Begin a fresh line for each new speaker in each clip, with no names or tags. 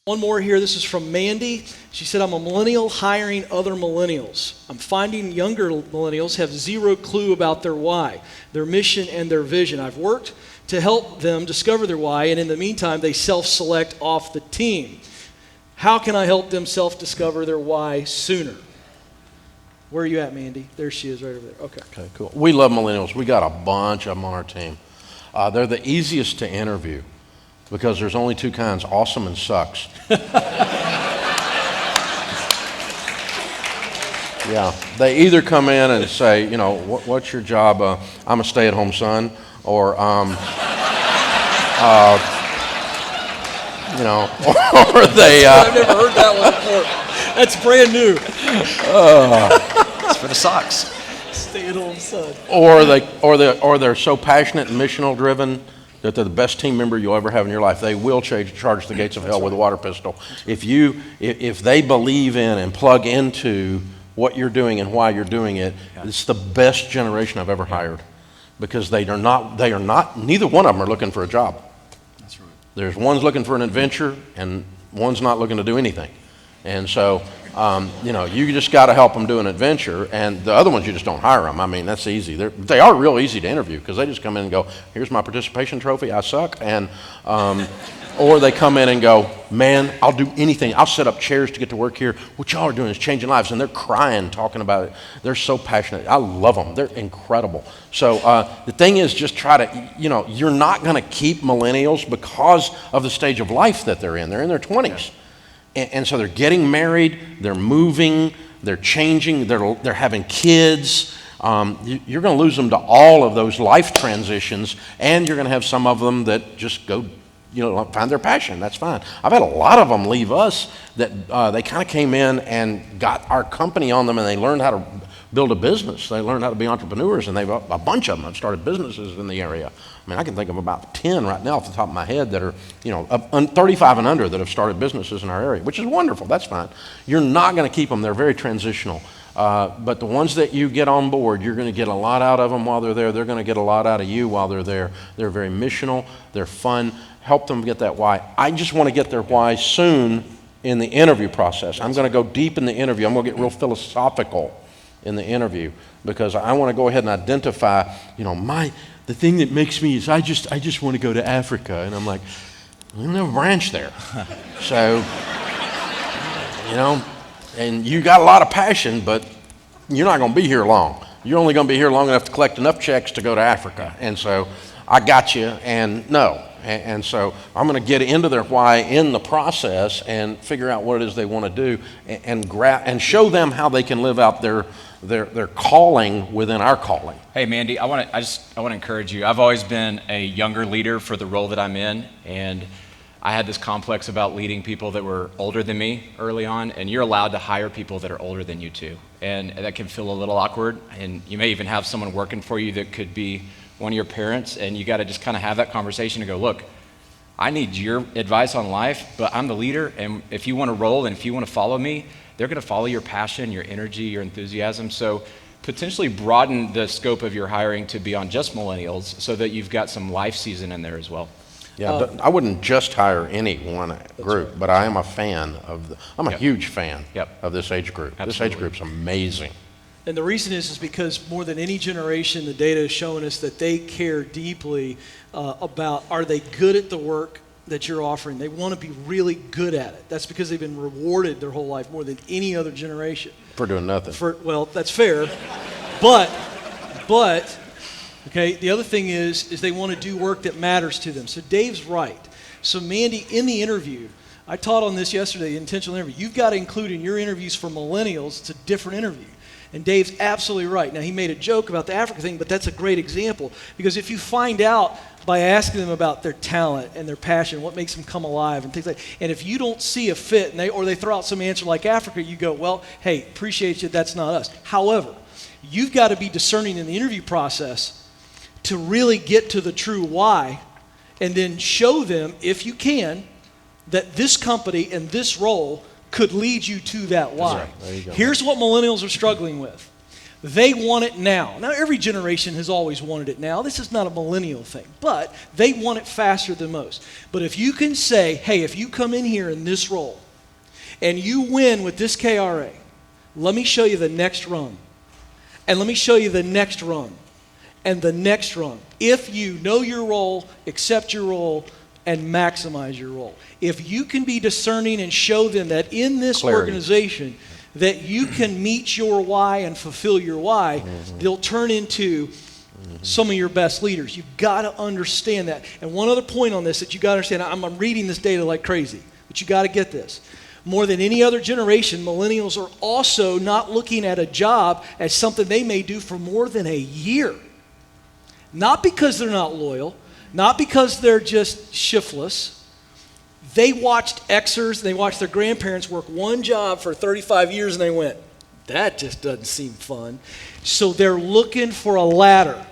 One more here. This is from Mandy. She said, I'm a millennial hiring other millennials. I'm finding younger millennials have zero clue about their why, their mission, and their vision. I've worked to help them discover their why, and in the meantime, they self-select off the team. How can I help them self-discover their why sooner? Where are you at, Mandy? There she is, right over there.
Okay, cool. We love millennials. We got a bunch of them on our team. They're the easiest to interview because there's only two kinds, awesome and sucks. Yeah, they either come in and say, you know, what's your job? I'm a stay-at-home son, or you know, or they.
I've never heard that one before. That's brand new.
It's for the socks.
Stay-at-home son.
Or they're so passionate and missional driven that they're the best team member you'll ever have in your life. They will charge the gates of hell with a water pistol. If they believe in and plug into what you're doing and why you're doing it, it's the best generation I've ever hired, because neither one of them are looking for a job.
That's right.
There's one's looking for an adventure and one's not looking to do anything. And so, you know, you just got to help them do an adventure, and the other ones, you just don't hire them. I mean, that's easy. They are real easy to interview because they just come in and go, here's my participation trophy, I suck. And, or they come in and go, man, I'll do anything. I'll set up chairs to get to work here. What y'all are doing is changing lives. And they're crying, talking about it. They're so passionate. I love them. They're incredible. So the thing is, just try to, you know, you're not going to keep millennials because of the stage of life that they're in. They're in their 20s. Yeah. And so they're getting married, they're moving, they're changing, they're having kids. You're going to lose them to all of those life transitions, and you're going to have some of them that just go, you know, find their passion. That's fine. I've had a lot of them leave us that they kind of came in and got our company on them, and they learned how to build a business. They learned how to be entrepreneurs, and a bunch of them have started businesses in the area. I mean, I can think of about 10 right now off the top of my head that are, you know, 35 and under that have started businesses in our area, which is wonderful. That's fine. You're not going to keep them. They're very transitional. But the ones that you get on board, you're going to get a lot out of them while they're there. They're going to get a lot out of you while they're there. They're very missional. They're fun. Help them get that why. I just want to get their why soon in the interview process. I'm going to go deep in the interview. I'm going to get real philosophical in the interview because I want to go ahead and identify, you know, the thing that makes me is I just want to go to Africa. And I'm like, there's no branch there. So, you know, and you got a lot of passion, but you're not going to be here long. You're only going to be here long enough to collect enough checks to go to Africa. And so I got you, and no. And so I'm going to get into their why in the process and figure out what it is they want to do and show them how they can live out their calling within our calling.
Hey, Mandy, I want to encourage you. I've always been a younger leader for the role that I'm in, and I had this complex about leading people that were older than me early on, and you're allowed to hire people that are older than you too. And that can feel a little awkward, and you may even have someone working for you that could be one of your parents, and you got to just kind of have that conversation and go, look, I need your advice on life, but I'm the leader, and if you want to roll and if you want to follow me, they're going to follow your passion, your energy, your enthusiasm. So potentially broaden the scope of your hiring to beyond just millennials so that you've got some life season in there as well.
Yeah, I wouldn't just hire any one group,
right.
But I am a fan I'm a huge fan of this age group.
Absolutely.
This age group's amazing.
And the reason is because more than any generation, the data is showing us that they care deeply about, are they good at the work that you're offering? They want to be really good at it. That's because they've been rewarded their whole life more than any other generation.
For doing nothing.
Well, that's fair. but, okay, the other thing is they want to do work that matters to them. So Dave's right. So Mandy, in the interview, I taught on this yesterday, intentional interview. You've got to include in your interviews for millennials, it's a different interview. And Dave's absolutely right. Now, he made a joke about the Africa thing, but that's a great example. Because if you find out by asking them about their talent and their passion, what makes them come alive and things like that, and if you don't see a fit, or they throw out some answer like Africa, you go, well, hey, appreciate you, that's not us. However, you've got to be discerning in the interview process to really get to the true why, and then show them, if you can, that this company and this role could lead you to that why.
Right. There you go.
Here's what millennials are struggling with. They want it now. Now, every generation has always wanted it now. This is not a millennial thing, but they want it faster than most. But if you can say, hey, if you come in here in this role and you win with this KRA, let me show you the next rung. And let me show you the next rung. And the next rung. If you know your role, accept your role, and maximize your role. If you can be discerning and show them that in this
Clarity.
organization that you can meet your why and fulfill your why, they'll turn into some of your best leaders. You've got to understand that. And one other point on this that you got to understand, I'm reading this data like crazy, but you got to get this. More than any other generation, millennials are also not looking at a job as something they may do for more than a year. Not because they're not loyal, not because they're just shiftless. They watched Xers, they watched their grandparents work one job for 35 years and they went, that just doesn't seem fun. So they're looking for a ladder.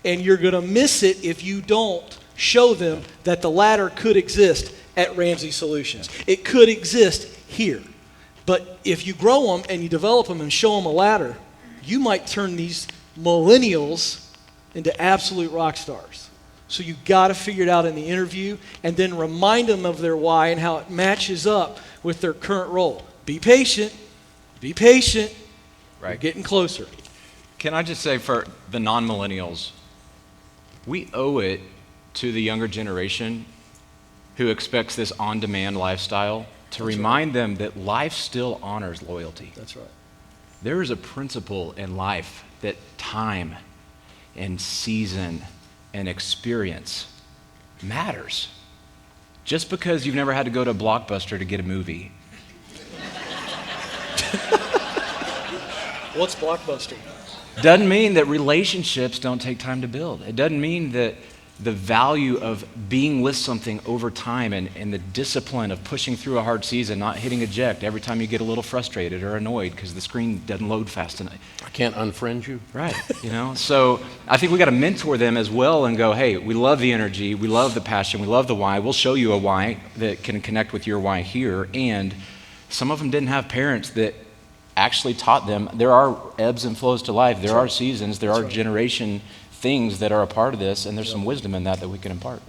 And you're going to miss it if you don't show them that the ladder could exist at Ramsey Solutions. It could exist here. But if you grow them and you develop them and show them a ladder, you might turn these millennials into absolute rock stars. So you got to figure it out in the interview and then remind them of their why and how it matches up with their current role. Be patient. Be patient.
Right.
We're getting closer.
Can I just say for the non-millennials, we owe it to the younger generation who expects this on-demand lifestyle to remind them that life still honors loyalty.
That's right.
There is a principle in life that time and season and experience matters. Just because you've never had to go to a Blockbuster to get a movie.
What's Blockbuster?
Doesn't mean that relationships don't take time to build. It doesn't mean that the value of being with something over time and the discipline of pushing through a hard season, not hitting eject every time you get a little frustrated or annoyed because the screen doesn't load fast enough.
I can't unfriend you.
Right, So I think we got to mentor them as well and go, hey, we love the energy, we love the passion, we love the why. We'll show you a why that can connect with your why here. And some of them didn't have parents that actually taught them there are ebbs and flows to life. There are seasons, there are generation things that are a part of this, and there's some wisdom in that we can impart.